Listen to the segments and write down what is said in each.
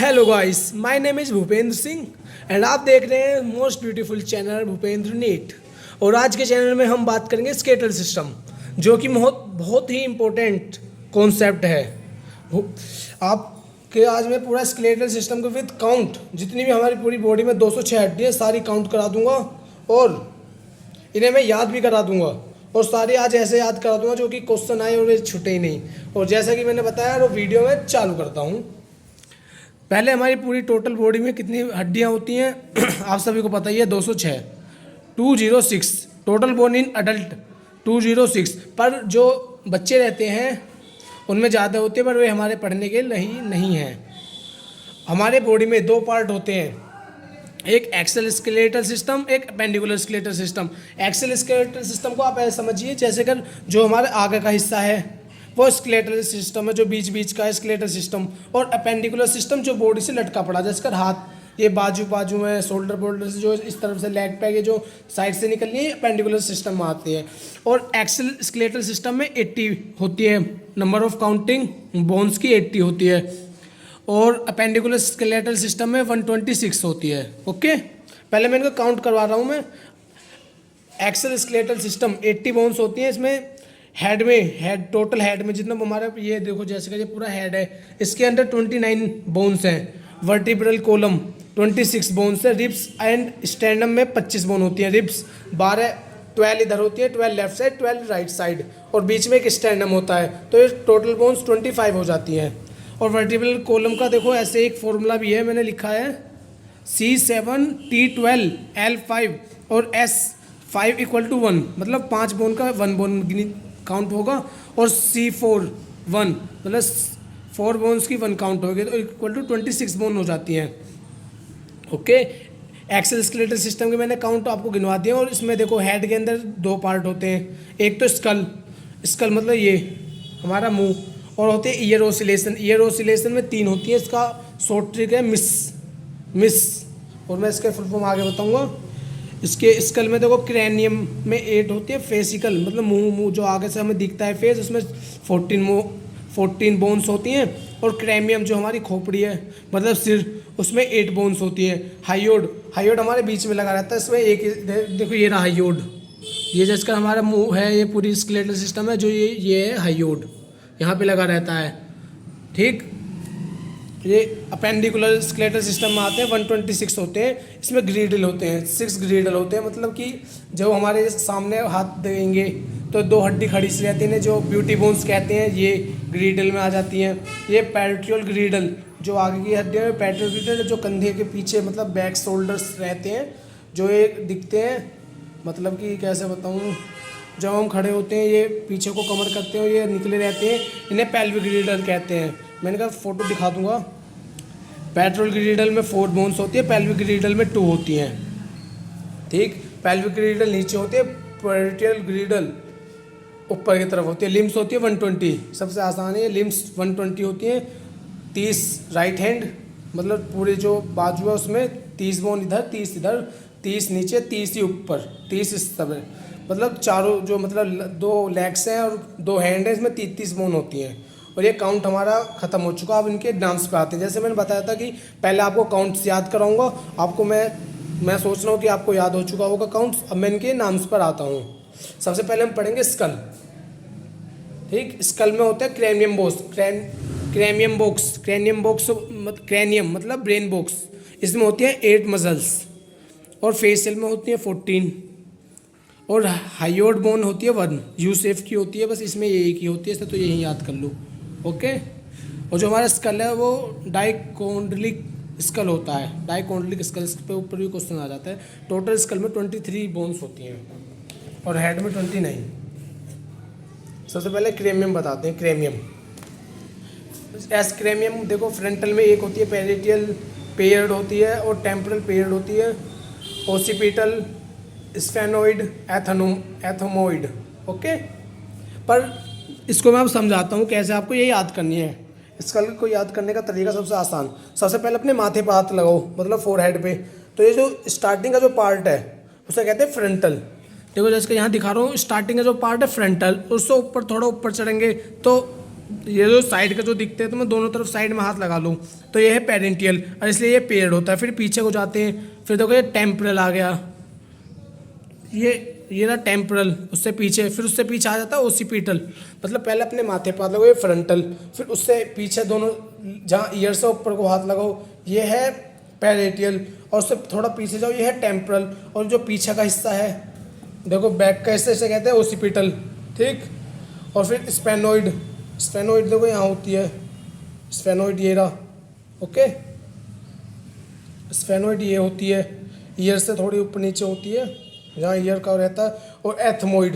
Hello guys, my name is Bhupendra Singh and आप देख रहे हैं most beautiful channel Bhupendra NEET. और आज के चैनल में हम बात करेंगे स्केटर सिस्टम, जो कि बहुत ही इम्पोर्टेंट कॉन्सेप्ट है। आपके आज मैं पूरा स्केलेटल सिस्टम को विद काउंट, जितनी भी हमारी पूरी बॉडी में 206 हड्डियाँ सारी काउंट करा दूंगा और इन्हें मैं याद भी करा दूंगा। और सारी आज ऐसे याद करा दूंगा जो कि क्वेश्चन आए और ये छूटे ही नहीं। और जैसा कि मैंने बताया, वो वीडियो में चालू करता हूँ। पहले हमारी पूरी टोटल बॉडी में कितनी हड्डियाँ होती हैं आप सभी को पता ही है, 206, 206 टोटल बोन इन अडल्ट 206। पर जो बच्चे रहते हैं उनमें ज़्यादा होते हैं, पर वे हमारे पढ़ने के नहीं हैं। हमारे बॉडी में दो पार्ट होते हैं, एक एक्सल स्केलेटल सिस्टम, एक appendicular skeletal system. Axial skeletal system को आप ऐसे समझिए जैसे कर जो हमारे आगे का हिस्सा है वो स्केलेटल सिस्टम है, जो बीच बीच का है स्केलेटल सिस्टम। और अपेंडिकुलर सिस्टम जो बॉडी से लटका पड़ा, जैसे कर हाथ ये बाजू में शोल्डर बोल्डर से जो इस तरफ से लेग पैक ये जो साइड से निकलनी है, अपेंडिकुलर सिस्टम में आती है। और एक्सल स्केलेटल सिस्टम में 80 होती है, नंबर ऑफ काउंटिंग बोन्स की 80 होती है। और अपेंडिकुलर स्केलेटल सिस्टम में 126 होती है। ओके, पहले मैं इनको काउंट करवा रहा हूँ। मैं एक्सल स्केलेटल सिस्टम 80 बोन्स होती हैं। इसमें हेड टोटल हेड में जितना हमारा ये देखो, जैसे कि ये पूरा हेड है, इसके अंदर 29 बोन्स हैं। वर्टिब्रल कोलम 26 बोन्स है। रिब्स एंड स्टेर्नम में 25 बोन होती हैं। रिब्स 12 इधर होती है, 12 लेफ्ट साइड, 12 राइट साइड, और बीच में एक स्टेर्नम होता है। तो ये टोटल बोन्स 25 हो जाती हैं। और वर्टिब्रल कॉलम का देखो ऐसे एक फॉर्मूला भी है, मैंने लिखा है C7T12L5 और S5 = 1, मतलब 5 बोन का 1 बोन काउंट होगा। और C4 1, मतलब 4 बोन्स की 1 काउंट होगी, तो =26 बोन हो जाती हैं। ओके, एक्सल स्केलेटल सिस्टम के मैंने काउंट आपको गिनवा दिया। और इसमें देखो हेड के अंदर दो पार्ट होते हैं, एक तो स्कल मतलब ये हमारा मुंह, और होते हैं ईयर ओसिलेशन। ईयर ओसिलेशन में 3 होती है। इसका शॉर्ट ट्रिक है मिस, और मैं इसके फुल फॉर्म आगे बताऊंगा। इसके स्कल में देखो क्रैनियम में 8 होती है। फेसिकल मतलब मुंह जो आगे से हमें दिखता है फेस, उसमें 14 बोन्स होती हैं। और क्रैनियम जो हमारी खोपड़ी है मतलब सिर, उसमें 8 बोन्स होती है। हाइयोड हमारे बीच में लगा रहता है। इसमें एक देखो ये रहा हाइयोड, ये जिसका हमारा मुंह है, ये पूरी स्केलेटल सिस्टम है, जो ये है हाइयोड, यहाँ पे लगा रहता है। ठीक, ये अपेंडिकुलर स्केलेटल सिस्टम में आते हैं, 126 होते हैं। इसमें ग्रीडल होते हैं, 6 ग्रीडल होते हैं, मतलब कि जब हमारे सामने हाथ देंगे तो 2 हड्डी खड़ी सी रहती हैं, जो ब्यूटी बोन्स कहते हैं, ये ग्रीडल में आ जाती हैं। ये पैट्रियल ग्रीडल जो आगे की हड्डियाँ हैं, पैट्रियल ग्रीडल जो कंधे के पीछे मतलब बैक शोल्डर्स रहते हैं, जो ये दिखते हैं, मतलब कि कैसे बताऊँ, जब हम खड़े होते हैं ये पीछे को कवर करते हैं और ये निकले रहते हैं, इन्हें पेल्विक ग्रीडल कहते हैं। मैंने कहा फोटो दिखा दूंगा। पैट्रियल ग्रीडल में 4 बोन्स होती है, पेल्विक ग्रीडल में 2 होती हैं। ठीक, पेल्विक ग्रीडल नीचे होती है, पैट्रियल ग्रीडल ऊपर की तरफ होती है। लिम्स होती है 120, सबसे आसान है। लिम्स 120 होती हैं। 30 राइट हैंड, मतलब पूरे जो बाजू है उसमें 30 बोन इधर, 30 इधर, 30 नीचे, 30 ही ऊपर, 30 इस तरह, मतलब चारों जो मतलब 2 लेग्स हैं और 2 हैंड है, इसमें 30 बोन होती हैं। और ये काउंट हमारा ख़त्म हो चुका। अब इनके नाम्स पे आते हैं। जैसे मैंने बताया था कि पहले आपको काउंट्स याद कराऊंगा आपको। मैं सोच रहा हूँ कि आपको याद हो चुका होगा काउंट्स। अब मैं इनके नाम्स पर आता हूँ। सबसे पहले हम पढ़ेंगे स्कल। ठीक, स्कल में होता है क्रैनियम बॉक्स क्रैनियम मतलब ब्रेन बॉक्स। इसमें होती है 8 मसल्स। और फेशियल में होती है 14। और हाइयोड बोन होती है 1, यू शेप की होती है, बस इसमें ये एक ही होती है, तो यही याद कर लो। ओके, और जो हमारा स्कल है वो डाइकोंड्रिक स्कल होता है। डाइकोंड्रिक स्कल, इस पे ऊपर भी क्वेश्चन आ जाता है। टोटल स्कल में 23 बोन्स होती हैं और हेड में 29। सबसे पहले क्रेमियम बताते हैं। क्रेमियम क्रेमियम देखो, फ्रंटल में एक होती है पेरिटियल पेयर्ड होती है, और टेम्पोरल पेयर्ड होती है, ओसिपिटल, स्फेनोइड, एथोमोइड। ओके, पर इसको मैं अब समझाता हूँ कैसे आपको ये याद करनी है। स्कल को याद करने का तरीका सबसे आसान, सबसे पहले अपने माथे पर हाथ लगाओ, मतलब फोरहेड पे। तो ये जो स्टार्टिंग का जो पार्ट है उसे कहते हैं फ्रंटल। देखो जैसे कि यहाँ दिखा रहा हूँ, स्टार्टिंग का जो पार्ट है फ्रंटल, उससे ऊपर थोड़ा ऊपर चढ़ेंगे तो ये जो साइड का जो दिखते हैं तो मैं दोनों तरफ साइड में हाथ लगा लूँ तो ये है पेरेंटियल, और इसलिए ये पेयर्ड होता है। फिर पीछे को जाते हैं, फिर देखो ये टेम्परल आ गया, ये ना टेम्परल, उससे पीछे, फिर उससे पीछे आ जाता है ओसिपिटल, मतलब पहले अपने माथे पर हाथ लगाओ, ये फ्रंटल, फिर उससे पीछे दोनों जहाँ ईयर से ऊपर को हाथ लगाओ ये है पैरेटियल, और उससे थोड़ा पीछे जाओ ये है टेम्परल, और जो पीछे का हिस्सा है देखो बैक का हिस्सा, इसे कहते हैं ओसिपिटल, ठीक। और फिर स्पेनोइड, स्पेनोइड देखो यहाँ होती है, स्पेनोइड ये रहा, ओके। स्पेनोइड ये होती है, ईयर से थोड़ी ऊपर नीचे होती है जहाँ ईयर का रहता है। और एथमोइड,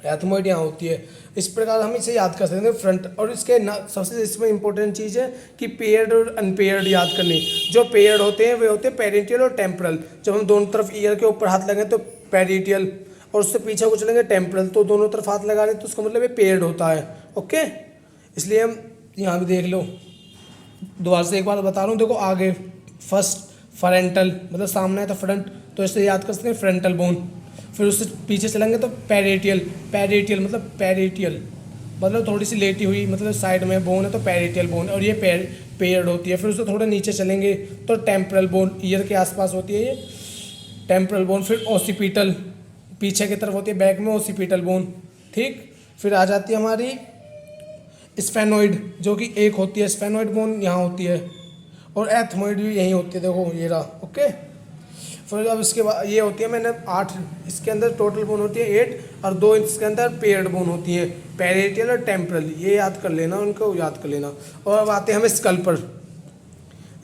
एथमोइड यहाँ होती है। इस प्रकार हम इसे याद कर सकते हैं फ्रंट। और इसके सबसे इसमें इंपॉर्टेंट चीज़ है कि पेयर्ड और अनपेयर्ड याद करनी। जो पेयर्ड होते हैं वे होते हैं पेरेंटियल और टेम्परल। जब हम दोनों तरफ ईयर के ऊपर हाथ लगाएं तो पेरेंटियल, और उससे पीछे को चलेंगे टेम्परल, तो दोनों तरफ हाथ लगा रहे तो उसका मतलब ये पेयर्ड होता है, ओके। इसलिए हम यहाँ भी देख लो, दोबारा से एक बार बता रहा हूँ, देखो आगे फर्स्ट फ्रंटल, मतलब सामने है तो फ्रंट, तो इसे याद कर सकते हैं फ्रंटल बोन। फिर उससे पीछे चलेंगे तो पैरेटियल, पैरेटियल मतलब पैरेटियल मतलब थोड़ी सी लेटी हुई, मतलब साइड में बोन है तो पैरेटियल बोन, और ये पेयर्ड होती है। फिर उससे थोड़े नीचे चलेंगे तो टेम्परल बोन, ईयर के आसपास होती है ये टेम्परल बोन। फिर ओसिपिटल, पीछे की तरफ होती है बैक में ओसिपिटल बोन, ठीक। फिर आ जाती है हमारी स्फेनोइड, जो कि एक होती है, स्फेनोइड बोन यहाँ होती है, और एथमोइड भी यहीं होती है, देखो ये रहा, ओके। फिर अब इसके बाद ये होती है, मैंने 8, इसके अंदर टोटल बोन होती है 8, और 2 इसके अंदर पेयर्ड बोन होती है, पैरेटियल और टेम्परल, ये याद कर लेना, उनको याद कर लेना। और अब आते हैं हमें स्कल पर।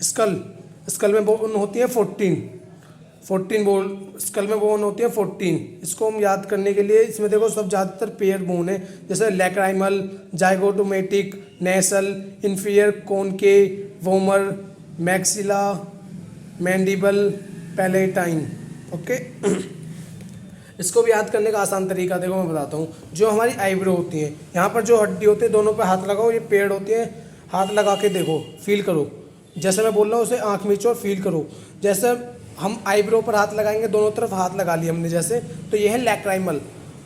स्कल में बोन होती है 14 बोन, स्कल में बोन होती है 14। इसको हम याद करने के लिए इसमें देखो सब ज़्यादातर पेयर बोन है, जैसे lacrimal, zygomatic, nasal, inferior concha, vomer, maxilla, mandible, palatine, okay. इसको भी याद करने का आसान तरीका देखो मैं बताता हूँ। जो हमारी आईब्रो होती है, यहाँ पर जो हड्डी होती है दोनों पे हाथ लगाओ, ये पेड़ होती है, हाथ लगा के देखो, फील करो, जैसे मैं बोल रहा हूँ उसे आँख मीचो और फील करो। जैसे हम आईब्रो पर हाथ लगाएंगे, दोनों तरफ हाथ लगा लिया हमने जैसे, तो ये है लैक्राइमल,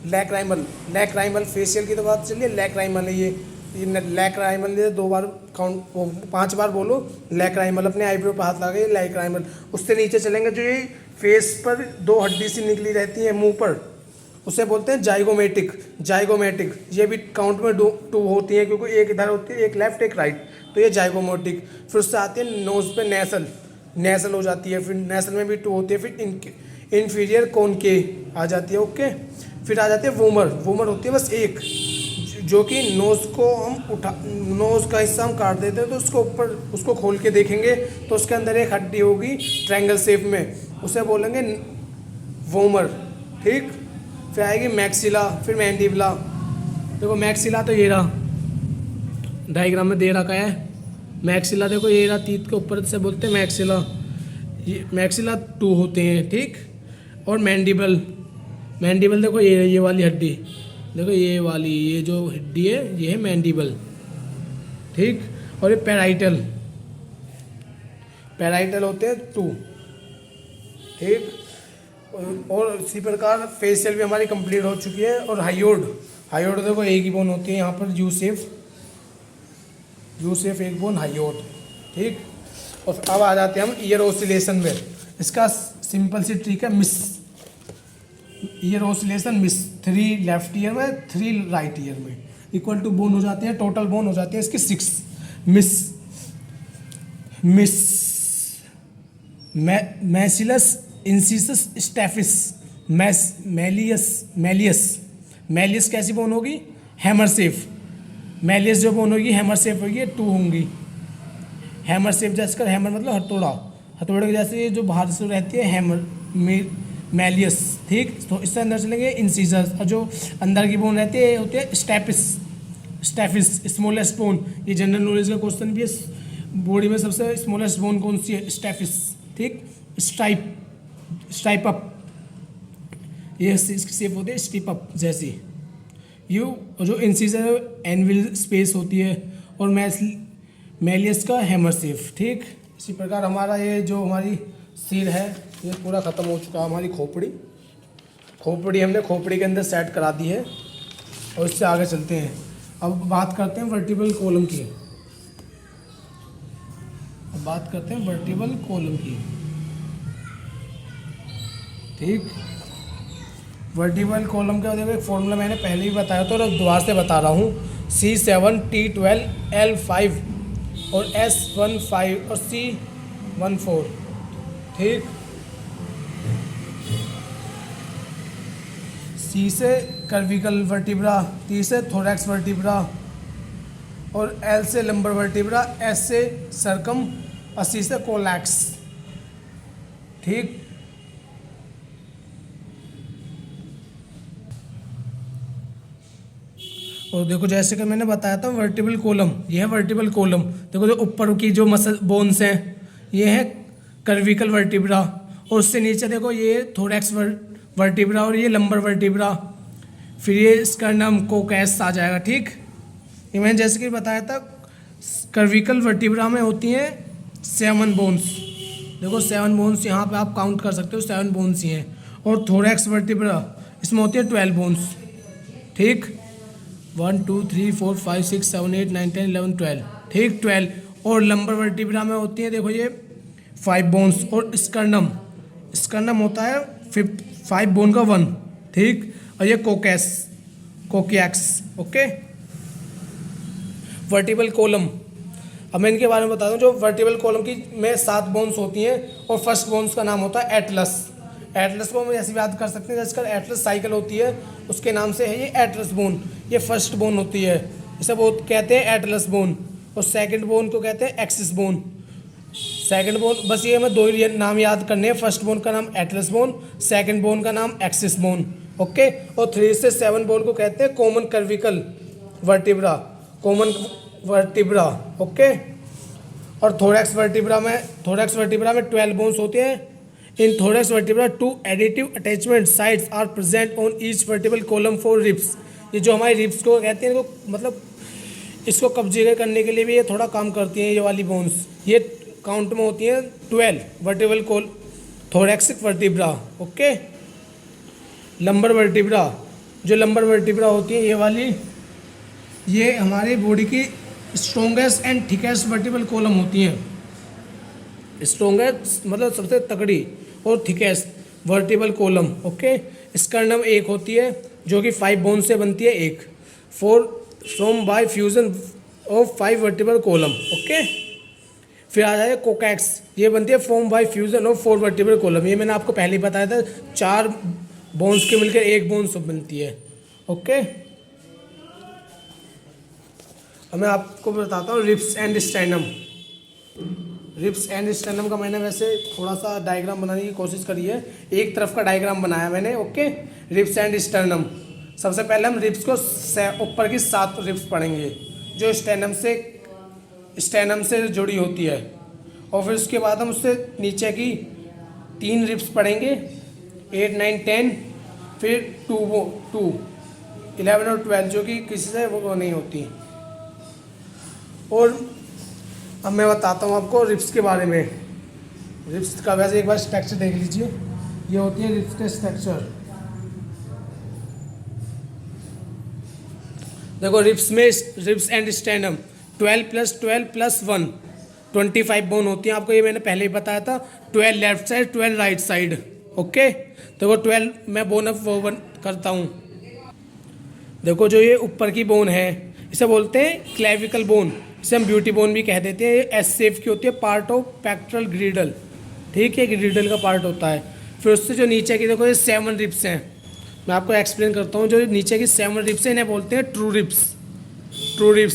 लैक्राइमल, लैक्राइमल, फेशियल की तो बात चलिए, लैक्राइमल है ये लैक्राइमल, ये 2 बार काउंट, 5 बार बोलो लैक्राइमल, अपने आईब्रो पर हाथ लगा ये लैक्राइमल। उससे नीचे चलेंगे, जो ये फेस पर 2 हड्डी सी निकली रहती है मुंह पर, उसे बोलते हैं जाइगोमेटिक, जाइगोमेटिक। ये भी काउंट में 2 होती है, क्योंकि एक इधर होती है, एक लेफ्ट एक राइट, तो ये जाइगोमेटिक। फिर उससे आती है नोज पे नेसल, नेसल हो जाती है, फिर नेसल में भी 2 होती है। फिर इन्फीरियर कोनके आ जाती है, ओके। फिर आ जाती है वोमर, वोमर होती है बस एक, जो कि नोज़ को हम नोज़ का हिस्सा हम काट देते हैं, तो उसको ऊपर उसको खोल के देखेंगे तो उसके अंदर एक हड्डी होगी ट्रायंगल शेप में, उसे बोलेंगे वोमर, ठीक। फिर आएगी मैक्सिला, फिर मैंडिबला। देखो मैक्सिला तो ये रहा, डायग्राम में दे रखा है मैक्सिला, देखो ये रहा, तीत के ऊपर से बोलते हैं मैक्सिला, ये मैक्सिला 2 होते हैं, ठीक। और मैंडिबल, मैंडिबल देखो ये वाली हड्डी, देखो ये वाली, ये जो हड्डी है ये है मैंडिबल, ठीक। और ये पैराइटल, पैराइटल होते हैं 2, ठीक। और इसी प्रकार फेशियल भी हमारी कंप्लीट हो चुकी है। और हाइयोड, हाइयोड देखो एक ही बोन होती है यहाँ पर, यू शेप एक बोन हाइयोड, ठीक। और अब आ जाते हैं हम ईयर ऑसिलेशन में। इसका सिंपल सी ट्रिक है miss, year oscillation miss, 3 left ear में 3 राइट ईयर में, इक्वल टू बोन हो जाती है, टोटल बोन हो जाती है इसकी 6। मिस मैसिलस इंसिसस स्टेफिस, मैलियस कैसी बोन होगी, हैमर शेप, मैलियस जो बोन होगी हैमर शेप होगी, 2 होंगी। हैमर शेप जैसे कर, हैमर मतलब हथौड़ा, हथौड़े के जैसे ये जो बाहर से रहती है हैमर, मैलियस, ठीक। तो इससे अंदर चलेंगे इंसीजर्स, और जो अंदर की बोन रहती है होती है स्टेफिस, स्मॉलेस्ट बोन। ये जनरल नॉलेज का क्वेश्चन भी है, बॉडी में सबसे स्मॉलेस्ट बोन कौन सी है, स्टेफिस, ठीक। स्ट्राइप अप, ये इसकी शेप होती है स्ट्रिप अप जैसी। और जो इंसीजर है एनविल स्पेस होती है, और मैलियस का हैमर शेप, ठीक। इसी प्रकार हमारा ये जो हमारी सिर है ये पूरा ख़त्म हो चुका है। हमारी खोपड़ी हमने खोपड़ी के अंदर सेट करा दी है। और इससे आगे चलते हैं। अब बात करते हैं वर्टिबल कॉलम की। अब बात करते हैं वर्टिबल कॉलम की। ठीक, वर्टिबल कॉलम का देखो एक फॉर्मूला मैंने पहले ही बताया था और अब दोबारा से बता रहा हूँ। C7T12 L5 और S15 और C14। ठीक, C से कर्विकल वर्टिब्रा, T से थोरैक्स वर्टिब्रा और L से लंबर वर्टिब्रा, S से सर्कम और C से कोलैक्स। ठीक, और देखो जैसे कि मैंने बताया था वर्टिबल कॉलम, ये है वर्टिबल कॉलम। देखो जो ऊपर की जो मसल बोन्स हैं ये है कर्विकल वर्टिब्रा और उससे नीचे देखो ये थोरैक्स वर्टिब्रा और ये लंबर वर्टिब्रा, फिर ये स्टर्नम कोकैस आ जाएगा। ठीक, ये मैंने जैसे कि बताया था कर्विकल वर्टिब्रा में होती हैं 7 बोन्स। देखो 7 बोन्स यहाँ पे आप काउंट कर सकते हो, 7 बोन्स ही हैं। और थोरैक्स वर्टिब्रा इसमें होती है 12 बोन्स। ठीक, 1 2 3 4 5 6 7 8 9 10 11 12। ठीक, 12। और लंबर वर्टिब्रा में होती है देखो ये 5 बोन्स और स्कर्नम होता है 5 बोन का 1। ठीक, और ये कोकियक्स। Okay, vertebral column. अब मैं इनके बारे में बता दूं। जो वर्टिबल कॉलम की में 7 बोन्स होती हैं और फर्स्ट बोन्स का नाम होता है एटलस। एटलस को हम ऐसे याद कर सकते हैं जैसे एटलस साइकिल होती है उसके नाम से है ये एटलस बोन। ये फर्स्ट बोन होती है, इसे वो कहते हैं एटलस बोन। और सेकंड बोन को कहते हैं एक्सिस बोन। सेकंड बोन बस ये हमें 2 नाम याद करने हैं। फर्स्ट बोन का नाम एटलस बोन, सेकंड बोन का नाम एक्सिस बोन। ओके, और 3 से 7 बोन को कहते हैं common cervical vertebra, common vertebra. Okay, और थोरैक्स वर्टिब्रा में 12 बोन्स होते हैं। इन thorax vertebra 2 additive attachment sites are present on each vertebral column for ribs. ये जो हमारी रिब्स को कहते हैं मतलब इसको कब्जे करने के लिए भी ये थोड़ा काम करती हैं। ये वाली बोन्स ये काउंट में होती हैं 12 vertebral thoracic vertebra. Okay, lumbar vertebra, जो लंबर वर्टिब्रा होती है ये वाली, ये हमारी बॉडी की strongest and thickest vertebral column होती हैं। स्ट्रॉन्गेस्ट मतलब सबसे तगड़ी और thickest vertebral column. Okay, sternum एक होती है जो कि 5 बोन से बनती है। एक from by fusion of 5 vertebral column. Okay, फिर आ जाए कोकैक्स, ये बनती है form by fusion of 4 vertebral column. ये मैंने आपको पहले ही बताया था, 4 बोन्स के मिलकर 1 बोन्स बनती है। ओके, अब मैं आपको बताता हूँ ribs and sternum. Ribs and sternum का मैंने वैसे थोड़ा सा डायग्राम बनाने की कोशिश करी है, एक तरफ का डायग्राम बनाया मैंने। Okay, ribs and sternum. सबसे पहले हम रिब्स को ऊपर की 7 रिब्स पढ़ेंगे जो स्टर्नम से जुड़ी होती है, और फिर उसके बाद हम उससे नीचे की 3 रिब्स पढ़ेंगे, 8 9 10, फिर 2 11 और 12 जो कि किसी से वो नहीं होती। और अब मैं बताता हूँ आपको रिब्स के बारे में। रिब्स का वैसे एक बार स्ट्रक्चर देख लीजिए, ये होती है रिब्स के स्ट्रक्चर। देखो रिब्स एंड स्टर्नम 12 + 12 + 1 25 बोन होती हैं। आपको ये मैंने पहले ही बताया था, 12 left side 12 right side. Okay, देखो 12 मैं बोन अप वो करता हूँ। देखो जो ये ऊपर की बोन है इसे बोलते हैं क्लेविकल बोन, इसे हम ब्यूटी बोन भी कह देते हैं। ये एस शेप की होती है, पार्ट ऑफ पेक्टोरल ग्रिडल। ठीक है, ग्रिडल का पार्ट होता है। फिर उससे जो नीचे की देखो ये 7 रिब्स हैं, मैं आपको एक्सप्लेन करता हूँ। जो नीचे की 7 रिब्स हैं इन्हें बोलते हैं ट्रू रिब्स।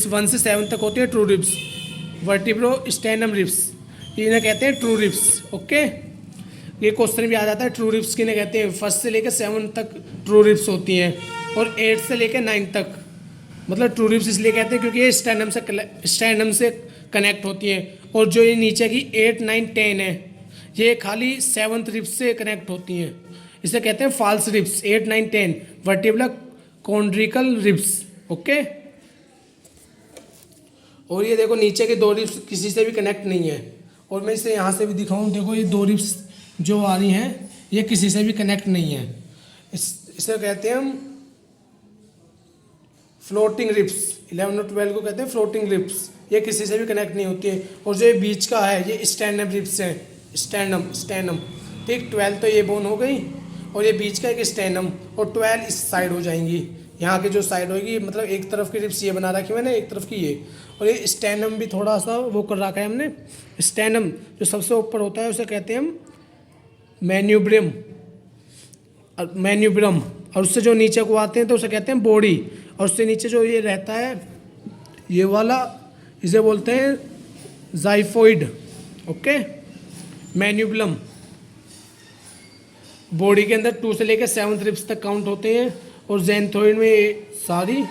1 से 7 तक होती है true ribs. Vertebro sternum ribs इन्हें कहते हैं ट्रू रिब्स। ओके, ये क्वेश्चन भी आ जाता है ट्रू रिब्स किन्हें कहते हैं। 1 से लेकर 7 तक ट्रू रिब्स होती हैं और 8 से लेकर 9 तक मतलब ट्रू रिब्स इसलिए कहते हैं क्योंकि ये स्टर्नम से कनेक्ट होती हैं। और जो ये नीचे की 8 9 10 है ये खाली 7th रिब्स से कनेक्ट होती हैं, इसे कहते हैं false ribs. 8 9 10 vertebral chondral ribs. Okay, और ये देखो नीचे के 2 रिब्स किसी से भी कनेक्ट नहीं है, और मैं इसे यहाँ से भी दिखाऊँ। देखो ये 2 रिब्स जो आ रही हैं ये किसी से भी कनेक्ट नहीं है, इसे कहते हैं हम फ्लोटिंग रिप्स, 11 और 12 को कहते हैं फ्लोटिंग रिप्स, ये किसी से भी कनेक्ट नहीं होती है। और जो ये बीच का है ये स्टैंडम रिप्स है, स्टैंडम स्टैंडम, ठीक। 12 तो ये बोन हो गई और ये बीच का एक स्टैंडम, और 12 इस साइड हो जाएंगी, यहाँ की जो साइड होगी, मतलब एक तरफ की रिप्स ये बना रखी है मैंने, एक तरफ की ये। और ये स्टैंडम भी थोड़ा सा वो कर रखा है हमने। स्टैंडम जो सबसे ऊपर होता है उसे कहते हैं हम मैन्यूब्रम, मैन्यूब्रम। और उससे जो नीचे को आते हैं तो उसे कहते हैं बॉडी। और उससे नीचे जो ये रहता है ये वाला, इसे बोलते हैं जाइफोइड, ओके। मैन्यूब्रम बॉडी के अंदर 2 से लेकर 7 रिब्स तक काउंट होते हैं, और ज़ैंथोइड में सारी।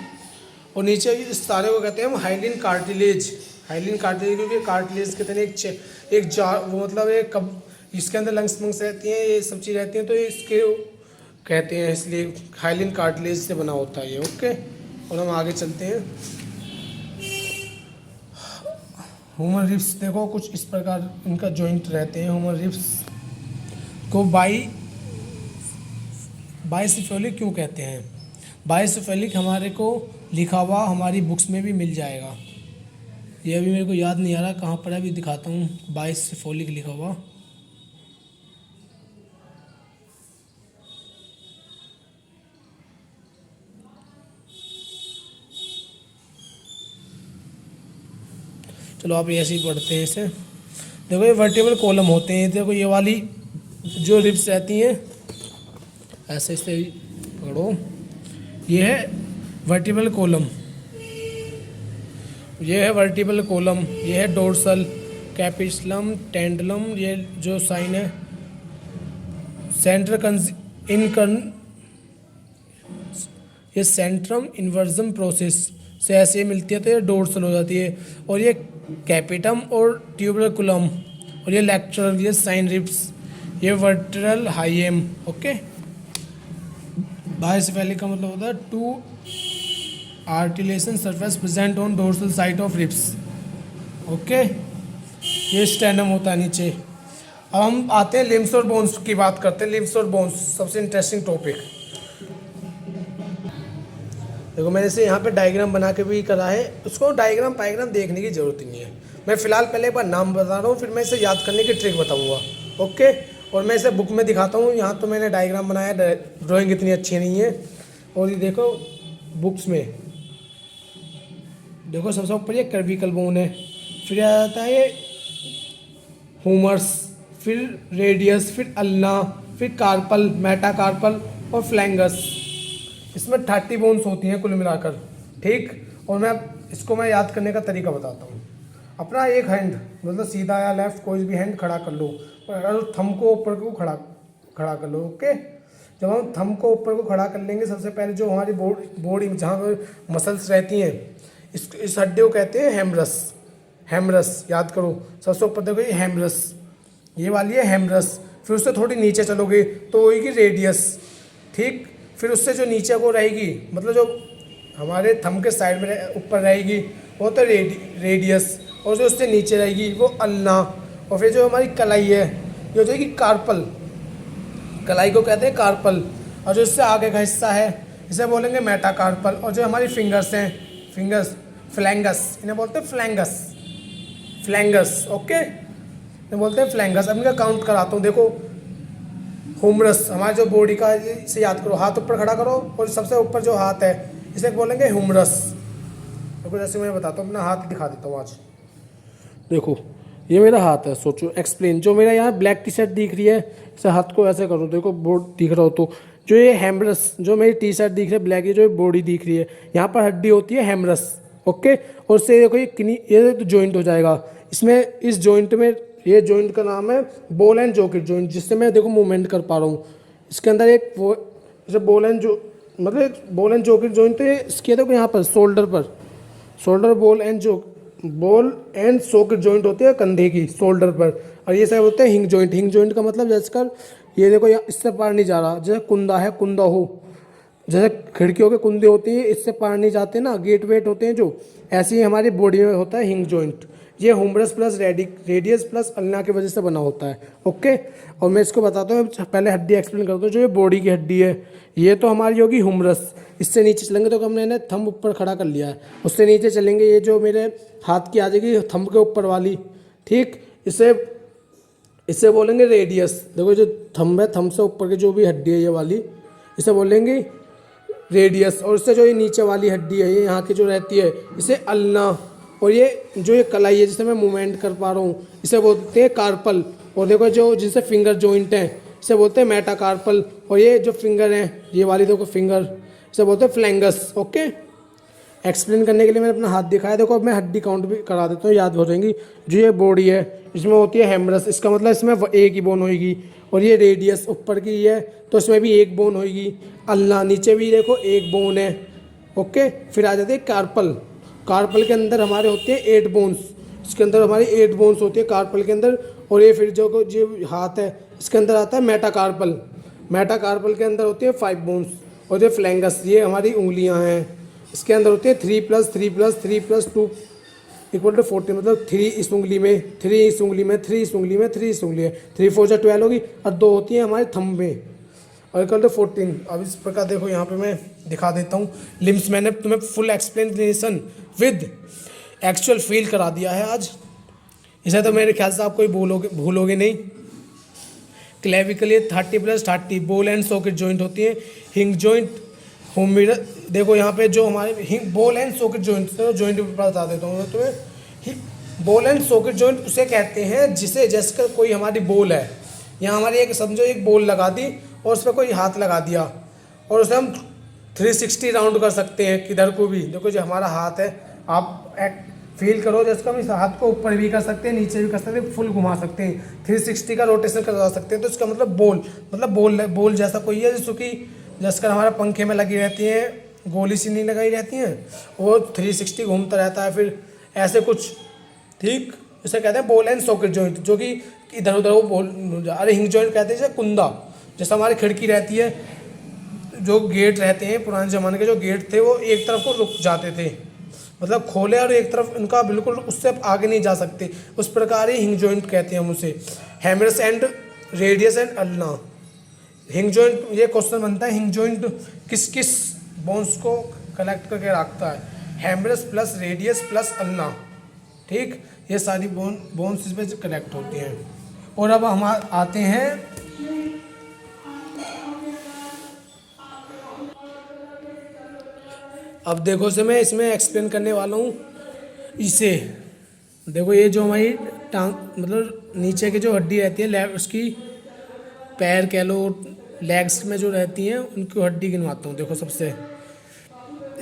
और नीचे इस सारे को कहते हैं हम हाइलिन कार्टिलेज, हाइलिन कार्टिलेज, क्योंकि कार्टिलेज कहते हैं एक जार, वो मतलब एक कब इसके अंदर लंग्स मंग्स रहती हैं, ये सब चीज़ रहती हैं, तो इसके कहते हैं, इसलिए हाइलिन कार्टिलेज से बना होता है ये, ओके। और हम आगे चलते हैं। ह्यूमन रिब्स देखो कुछ इस प्रकार इनका जॉइंट रहते हैं। ह्यूमन रिब्स को बाइसेफेलिक क्यों कहते हैं? बाइसेफेलिक हमारे को लिखा हुआ हमारी बुक्स में भी मिल जाएगा, ये अभी मेरे को याद नहीं आ रहा कहाँ पर है, अभी दिखाता हूँ। बाइसेफेलिक लिखा हुआ, चलो आप ऐसे ही पढ़ते हैं इसे। देखो ये वर्टिबल कॉलम होते हैं, देखो ये वाली जो रिब्स रहती हैं ऐसे इसे पकड़ो, ये है वर्टिबल कॉलम, ये है वर्टिबल कॉलम, ये है डोर्सल, कैपिटलम, टेंडलम, ये जो साइन है ये सेंट्रम इन्वर्जन प्रोसेस से ऐसे मिलती है तो ये डोर्सल हो जाती है। और ये कैपिटम और ट्यूबरकुलम, और ये लेक्चरल, ये साइन रिब्स, ये वर्टिब्रल हाइएम, ओके। बाइसेफेलिक का मतलब होता है 2 articulation surface present on dorsal side of ribs, okay. ये स्टेनम होता है नीचे। अब हम आते हैं लिम्स और बोन्स की बात करते हैं। लिम्स और बोन्स सबसे इंटरेस्टिंग टॉपिक। देखो मैंने इसे यहाँ पे डायग्राम बना के भी करा है, उसको डायग्राम देखने की ज़रूरत नहीं है। मैं फ़िलहाल पहले एक बार नाम बता रहा हूँ, फिर मैं इसे याद करने की ट्रिक बताऊँगा, ओके। और मैं इसे बुक में दिखाता हूँ, यहाँ तो मैंने डायग्राम बनाया, ड्राइंग इतनी अच्छी नहीं है। और ये देखो बुक्स में देखो सबसे ऊपर ये कर्विकल बोन है, फिर आ जाता है ये ह्यूमरस, फिर रेडियस, फिर अल्ना, फिर कार्पल, मेटाकार्पल और फ्लैंगस। इसमें 30 बोन्स होती हैं कुल मिलाकर, ठीक। और मैं याद करने का तरीका बताता हूँ। अपना एक हैंड मतलब सीधा या लेफ्ट कोई भी हैंड खड़ा कर लो, और थंब को ऊपर को खड़ा कर लो, ओके। जब हम थंब को ऊपर को खड़ा कर लेंगे, सबसे पहले जो हमारी बॉडी जहाँ पर मसल्स रहती हैं, इस हड्डी को कहते हैं हेमरस। हेमरस याद करो, सबसे ऊपर देखो ये हेमरस, ये वाली है हेमरस। फिर उससे थोड़ी नीचे चलोगे तो होगी रेडियस, ठीक। फिर उससे जो नीचे को रहेगी, मतलब जो हमारे थंब के साइड में ऊपर रहेगी वो तो रेडियस, और जो उससे नीचे रहेगी वो अल्ना। और फिर जो हमारी कलाई है ये हो जाएगी कार्पल, कलाई को कहते हैं कार्पल। और जो इससे आगे का हिस्सा है इसे बोलेंगे मेटाकार्पल। और जो हमारी फिंगर्स हैं, फिंगर्स फ्लैंगस, इन्हें बोलते हैं फ्लैंगस, फ्लैंगस, ओके, इन्हें बोलते हैं फ्लैंगस। अब इनका काउंट कराता हूँ। देखो ह्यूमरस हमारे जो बॉडी का, इसे याद करो, हाथ ऊपर खड़ा करो और सबसे ऊपर जो हाथ है इसे बोलेंगे ह्यूमरस। देखो जैसे मैं बताता हूँ, अपना हाथ दिखा देता हूँ आज। देखो ये मेरा हाथ है, सोचो एक्सप्लेन। जो मेरा यहाँ ब्लैक टी शर्ट दिख रही है, इसे हाथ को ऐसे करो, देखो बोर्ड दिख रहा हो तो। जो ये हेमरस, जो मेरी टी शर्ट दिख रही है ब्लैक, ये जो बॉडी दिख रही है, यहाँ पर हड्डी होती है हेमरस, ओके। और उससे देखो ये तो जॉइंट हो जाएगा। इसमें इस जॉइंट में, ये जॉइंट का नाम है बॉल एंड जॉकेट जॉइंट, जिससे मैं देखो मूवमेंट कर पा रहा हूँ। इसके अंदर एक वो जैसे बॉल एंड जॉकेट जॉइंट, तो ये इसके देखो यहाँ पर shoulder ball and socket joint होती है कंधे की, शोल्डर पर। और ये सब होते हैं हिंग जॉइंट। हिंग जॉइंट का मतलब जैसे कर ये देखो यहाँ इससे पार नहीं जा रहा, जैसे कुंदा है, कुंदा हो, जैसे खिड़कियों के कुंदे होते हैं इससे पार नहीं जाते ना, गेट वेट होते हैं जो, ऐसे ही हमारी बॉडी में होता है हिंग जॉइंट। ये humerus plus radius plus ulna की वजह से बना होता है। ओके, और मैं इसको बताता हूँ, पहले हड्डी एक्सप्लेन करता हूँ। जो ये बॉडी की हड्डी है ये तो हमारी होगी ह्यूमरस। इससे नीचे चलेंगे तो हमने ना थंब ऊपर खड़ा कर लिया है, उससे नीचे चलेंगे ये जो मेरे हाथ की आ जाएगी थंब के ऊपर वाली, ठीक। इससे बोलेंगे रेडियस। देखो जो थंब है, थंब से ऊपर की जो भी हड्डी है ये वाली, इसे बोलेंगे रेडियस। और इससे जो ये नीचे वाली हड्डी है ये यहाँ की जो रहती है इसे अल्ना। और ये जो ये कलाई है जिसे मैं मूवमेंट कर पा रहा हूँ इसे बोलते हैं कार्पल। और देखो जो जिसे फिंगर जॉइंट है इसे बोलते हैं मेटाकार्पल। और ये जो फिंगर है ये वाली देखो फिंगर, इसे बोलते हैं फ्लैंगस। ओके, एक्सप्लेन करने के लिए मैंने अपना हाथ दिखाया। देखो अब मैं हड्डी काउंट भी करा देता हूँ, याद हो जाएंगी। जो ये बॉडी है इसमें होती है हेमरस, इसका मतलब इसमें एक ही बोन होगी। और ये रेडियस ऊपर की है तो इसमें भी एक बोन होगी। अल्लाह नीचे भी देखो एक बोन है। ओके, फिर आ जाते हैं कार्पल। कार्पल के अंदर हमारे होते हैं 8 बोन्स। इसके अंदर हमारी 8 बोन्स होती है कार्पल के अंदर। और ये फिर जो हाथ है इसके अंदर आता है मेटाकार्पल। मेटाकार्पल के अंदर होती है 5 बोन्स। और जो फ्लैंगस ये हमारी उंगलियां हैं, इसके अंदर होते हैं 3 + 3 + 3 + 2 = 40। मतलब 3 इस उंगली में, 3 इस उंगली में, 3 इस उंगली में, 3 इस उंगली है, 3 4 जा 12 होगी। और 2 होती हैं हमारे थंब में और = 14। अब इस प्रकार देखो यहाँ पे मैं दिखा देता हूँ लिम्स। मैंने तुम्हें full explanation with actual feel करा दिया है आज। इसे तो मेरे ख्याल से आप कोई भूलोगे नहीं। क्लेविकल ये 30 + 30 बॉल एंड सॉकेट जॉइंट होती है। Hinge joint, होमिडल। देखो यहाँ पे जो हमारे ball and socket joint, joint बता देता हूँ मैं तुम्हें। बॉल एंड सॉकेट जॉइंट उसे कहते हैं जिसे जैसे कोई हमारी बॉल है, यहाँ हमारी एक समझो एक बॉल लगा दी और उस पर कोई हाथ लगा दिया और उसे हम 360 राउंड कर सकते हैं किधर को भी। देखो जो हमारा हाथ है आप फील करो, जैसे हम इस हाथ को ऊपर भी कर सकते हैं, नीचे भी कर सकते हैं, फुल घुमा सकते हैं, 360 का रोटेशन करवा सकते हैं। तो इसका मतलब बॉल जैसा कोई है जिसको कि जैसे हमारे पंखे में लगी रहती है, गोली सी नहीं लगाई रहती है, वो 360 घूमता रहता है फिर ऐसे कुछ, ठीक। इसे कहते हैं बॉल एंड सॉकेट जॉइंट, जो कि इधर उधर वो बॉल। अरे हिंग जॉइंट कहते हैं जैसे कुंदा, जैसे हमारी खिड़की रहती है, जो गेट रहते हैं पुराने ज़माने के जो गेट थे वो एक तरफ को रुक जाते थे, मतलब खोले और एक तरफ उनका बिल्कुल उससे आगे नहीं जा सकते, उस प्रकार ही हिंग जॉइंट कहते हैं हम उसे। हेमरस एंड रेडियस एंड अल्ना। हिंग जॉइंट, ये क्वेश्चन बनता है हिंग जॉइंट किस किस बोन्स को कनेक्ट करके रखता है? हेमरस प्लस रेडियस प्लस अल्ना, ठीक। ये सारी बोन्स इसमें कनेक्ट होती हैं। और अब हम आते हैं अब देखो से मैं इसमें एक्सप्लेन करने वाला हूँ इसे। देखो ये जो हमारी टांग मतलब नीचे की जो हड्डी रहती है उसकी पैर कह लो, लेग्स में जो रहती हैं उनकी हड्डी गिनवाता हूँ। देखो सबसे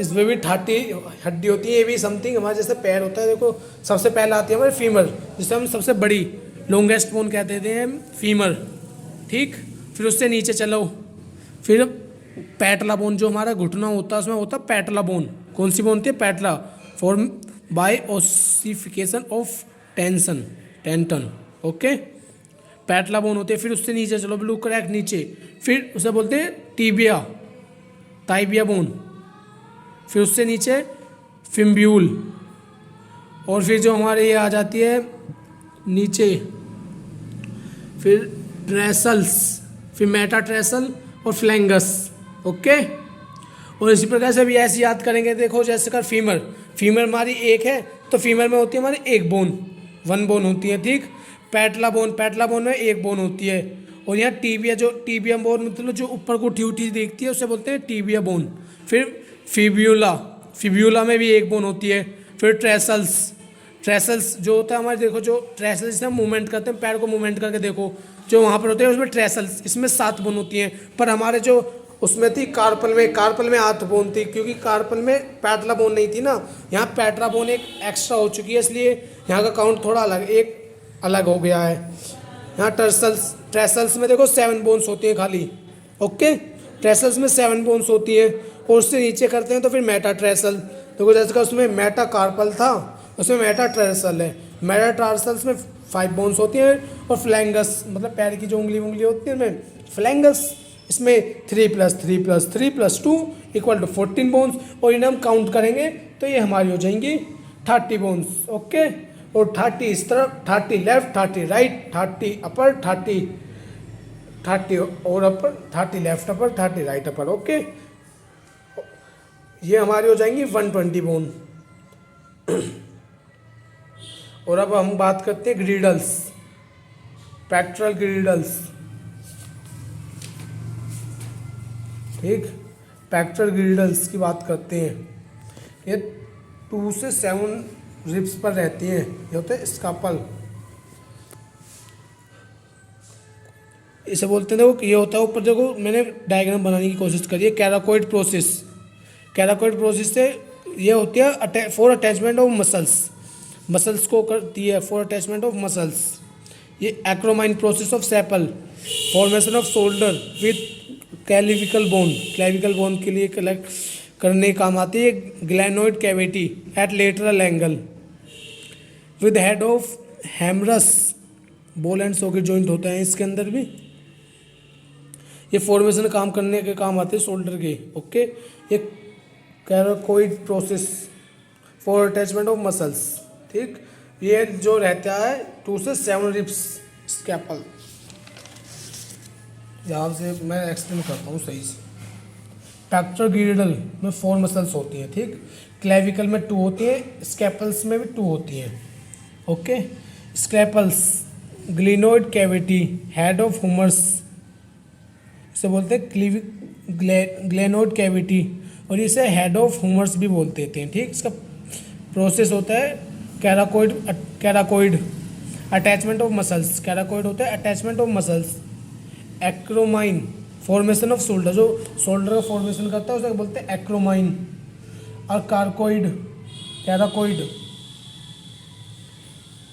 इसमें भी 30 हड्डी होती है। ये भी समथिंग हमारे जैसे पैर होता है। देखो सबसे पहले आती है हमारी फीमर, जिसे हम सबसे बड़ी लॉन्गेस्ट बोन कहते थे फीमर, ठीक। फिर उससे नीचे चलो, फिर पैटला बोन जो हमारा घुटना होता है उसमें होता है पैटला बोन। कौन सी बोन होती है? Patella, form by ossification of tendon. Okay, patella bone होती है। फिर उससे नीचे चलो, ब्लू क्रैक नीचे, फिर उसे बोलते हैं टीबिया, टाइबिया बोन। फिर उससे नीचे फिम्ब्यूल, और फिर जो हमारे ये आ जाती है नीचे, फिर ट्रेसल्स, फिर मेटाट्रेसल और फ्लैंगस। ओके, और इसी प्रकार से भी ऐसे याद करेंगे। देखो जैसे कर फीमर हमारी एक है तो फीमर में होती है हमारी एक बोन, 1 बोन होती है, ठीक। पैटला बोन में 1 बोन होती है। और यहाँ टीबिया बोन मतलब जो ऊपर को उठी देखती है उसे बोलते हैं टीबिया बोन। फिर फिब्यूला में भी 1 बोन होती है। फिर ट्रेसल्स जो होता है हमारे, देखो जो ट्रेसल्स से हम मूवमेंट करते हैं, पैर को मूवमेंट करके देखो जो वहाँ पर होते हैं उसमें ट्रेसल्स, इसमें 7 बोन होती हैं। पर हमारे जो उसमें थी कार्पल में 8 बोन थी, क्योंकि कार्पल में पैटला बोन नहीं थी ना। यहाँ पैटला बोन एक एक्स्ट्रा हो चुकी है, इसलिए यहाँ का काउंट थोड़ा अलग हो गया है। यहाँ ट्रेसल्स में देखो 7 बोन्स होती हैं खाली। ओके, ट्रेसल्स में 7 बोन्स होती हैं। और उससे नीचे करते हैं तो फिर मेटाट्रेसल। देखो जैसे कि उसमें मेटाकार्पल था, उसमें मेटाट्रेसल है। मेटाट्रेसल्स में 5 बोन्स होती हैं। और फ्लैंगस मतलब पैर की जो उंगली होती है उसमें फ्लैंगस, इसमें 3 + 3 + 3 + 2 = 14 बोन्स। और इन्हें हम काउंट करेंगे तो ये हमारी हो जाएंगी 30 बोन्स। ओके, और 30 इस तरफ, 30 लेफ्ट, 30 राइट, 30 अपर, 30 और अपर, 30 left upper, 30 right upper. Okay, ये हमारी हो जाएंगी 120 बोन। और अब हम बात करते हैं ग्रीडल्स, पेक्टोरल ग्रीडल्स। ठीक, पेक्टोरल ग्रीडल्स की बात करते हैं। ये 2 से 7 रिब्स पर रहती हैं। ये होते हैं स्कापल, इसे बोलते हैं। देखो ये होता है, ऊपर देखो मैंने डायग्राम बनाने की कोशिश करी है। कैराकोइड प्रोसेस, कैराकोइड प्रोसेस से ये होती है फॉर अटैचमेंट ऑफ मसल्स को करती है, फॉर अटैचमेंट ऑफ मसल्स। ये acromion process of scapula, formation of shoulder with clavicle bone के लिए कलेक्ट करने काम आती है। Glenoid cavity at lateral angle with head of humerus, ball and socket joint होता है इसके अंदर भी। ये फॉर्मेशन काम करने के काम आते हैं शोल्डर के। ओके, ये coracoid process for attachment of muscles. ठीक, ये जो रहता है 2 से 7 रिब्स स्कैपल। यहाँ से मैं एक्सप्लेन करता हूँ सही से। पेक्टोरल ग्रीडल में 4 मसल्स होती हैं। ठीक, क्लेविकल में 2 होती हैं, स्कैपल्स में भी 2 होती हैं। Okay, scapulas, glenoid cavity, head of humerus, इसे बोलते हैं ग्लेनोइड कैविटी, और इसे हेड ऑफ ह्यूमरस भी बोलते हैं। ठीक, इसका प्रोसेस होता है coracoid attachment of muscles. Coracoid होता है attachment of muscles. Acromion formation of shoulder, जो शोल्डर का फॉर्मेशन करता है उसे बोलते हैं एक्रोमाइन। और कैराकोइड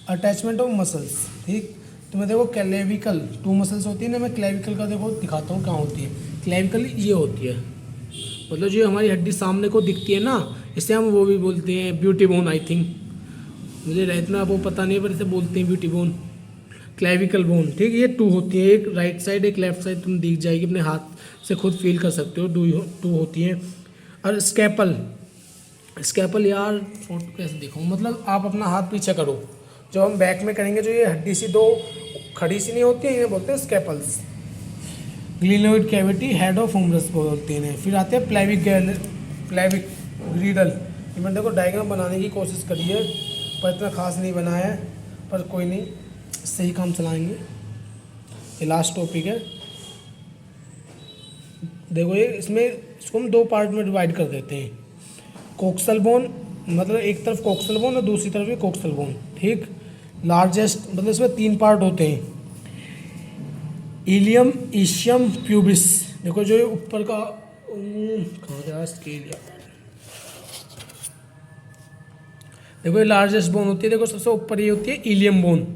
अटैचमेंट ऑफ मसल्स। ठीक, तो मैं देखो क्लेविकल 2 मसल्स होती है ना, मैं क्लेविकल का देखो दिखाता हूँ कहाँ होती है। क्लेविकल ये होती है, मतलब जो हमारी हड्डी सामने को दिखती है ना, इसे हम वो भी बोलते हैं ब्यूटी बोन। आई थिंक मुझे इतना वो पता नहीं, पर इसे बोलते हैं ब्यूटी बोन, क्लेविकल बोन। ठीक, ये 2 होती है, एक राइट साइड एक लेफ्ट साइड, तुम दिख जाएगी, अपने हाथ से खुद फील कर सकते हो। 2 होती हैं। और स्कैपल यार फोटो कैसे दिखाऊँ, मतलब आप अपना हाथ पीछे करो, जब हम बैक में करेंगे जो ये हड्डी सी 2 खड़ी सी नहीं होती है, इन्हें बोलते हैं scapulas. Glenoid cavity, head of humerus बोलते हैं। फिर आते हैं प्लेविक ग्रीडल। ये मैंने देखो डायग्राम बनाने की कोशिश करी है, पर इतना खास नहीं बनाया है, पर कोई नहीं, सही काम चलाएंगे। ये लास्ट टॉपिक है। देखो ये इसको हम 2 पार्ट में डिवाइड कर देते हैं। कोक्सल बोन, मतलब एक तरफ कोक्सल बोन और दूसरी तरफ भी कोक्सल बोन। ठीक, लार्जेस्ट, मतलब इसमें 3 पार्ट होते हैं। Ilium, ischium, pubis. देखो जो ऊपर का कहाँ गया स्केल, देखो ये लार्जेस्ट बोन होती है। देखो सबसे ऊपर ये होती है इलियम बोन।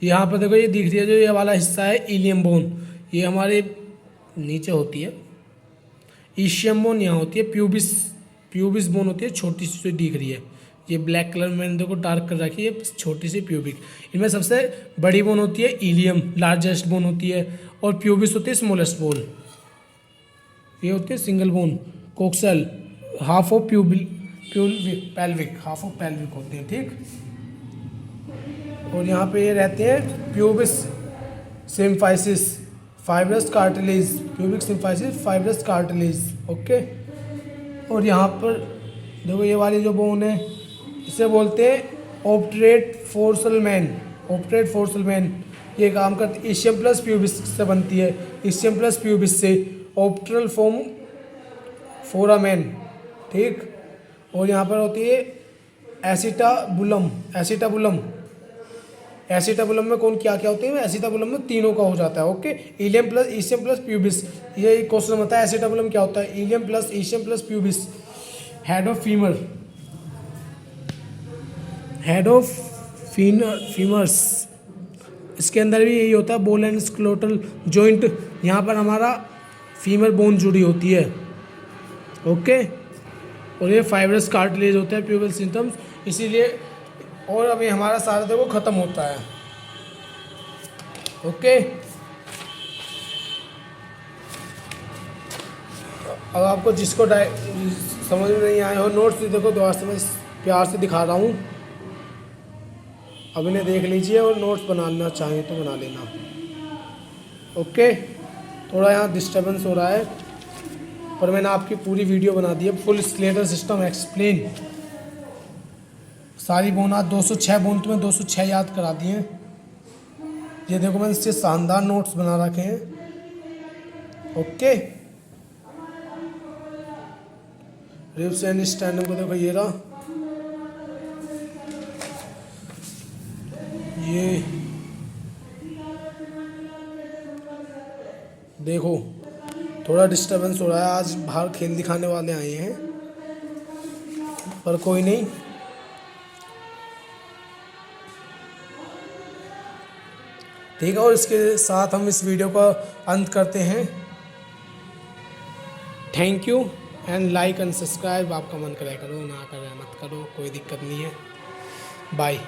यहाँ पर देखो ये दिख रही है, जो ये वाला हिस्सा है इलियम बोन, ये हमारे नीचे होती है। ईशियम बोन यहाँ होती है। प्यूबिस बोन होती है, छोटी सी दिख रही है, ये ब्लैक कलर में मैंने देखो डार्क कर रखी है, छोटी सी प्यूबिक। इनमें सबसे बड़ी बोन होती है इलियम, लार्जेस्ट बोन होती है, और प्यूबिस होती है स्मॉलेस्ट बोन। ये होती है single bone. Coxal, half of pelvic, half of pelvic होते हैं। ठीक, और यहाँ पे ये रहते हैं pubis symphysis, fibrous cartilage, pubic symphysis, fibrous cartilage. Okay, और यहाँ पर देखो ये वाली जो बोन है, इसे बोलते हैं ऑप्टरेट फोर्सल मैन। ये काम करती, ईशियम प्लस प्यूबिस से बनती है, ईशियम प्लस प्यूबिस से ऑप्टरल फॉर्म फोरामेन। ठीक, और यहाँ पर होती है एसिटाबुलम में कौन क्या क्या होते हैं, एसिटाबुलम में तीनों का हो जाता है। ओके, ईशियम प्लस प्यूबिस, ये क्वेश्चन होता है एसिटाबुलम क्या होता है, ischium plus pubis. Head of femurs, इसके अंदर भी यही होता है, बोल एंड स्क्लेटल जॉइंट, यहाँ पर हमारा फीमर बोन जुड़ी होती है। ओके, और ये फाइब्रस कार्टिलेज होता है, प्यूबल सिम्टम्स, इसीलिए। और अभी हमारा सारा देखो ख़त्म होता है। ओके, अब आपको जिसको समझ में नहीं आए हो नोट्स देखो, दोबारा से मैं प्यार से दिखा रहा हूँ। अब इन्हें देख लीजिए और नोट्स बनाना चाहें तो बना लेना। ओके, थोड़ा यहाँ डिस्टर्बेंस हो रहा है, पर मैंने आपकी पूरी वीडियो बना दी है, फुल स्लेटर सिस्टम एक्सप्लेन। सारी बोन आज 206 बोन तो मैं 206 याद करा दिए हैं। ये देखो मैंने इससे शानदार नोट्स बना रखे हैं। ओके, रिव्स एंड स्टैंड को देखो, ये रहा, ये देखो थोड़ा डिस्टर्बेंस हो रहा है, आज बाहर खेल दिखाने वाले आए हैं, पर कोई नहीं। ठीक है, और इसके साथ हम इस वीडियो का अंत करते हैं। Thank you and like and subscribe. आपका मन करे करो, ना करे मत करो, कोई दिक्कत नहीं है। बाय।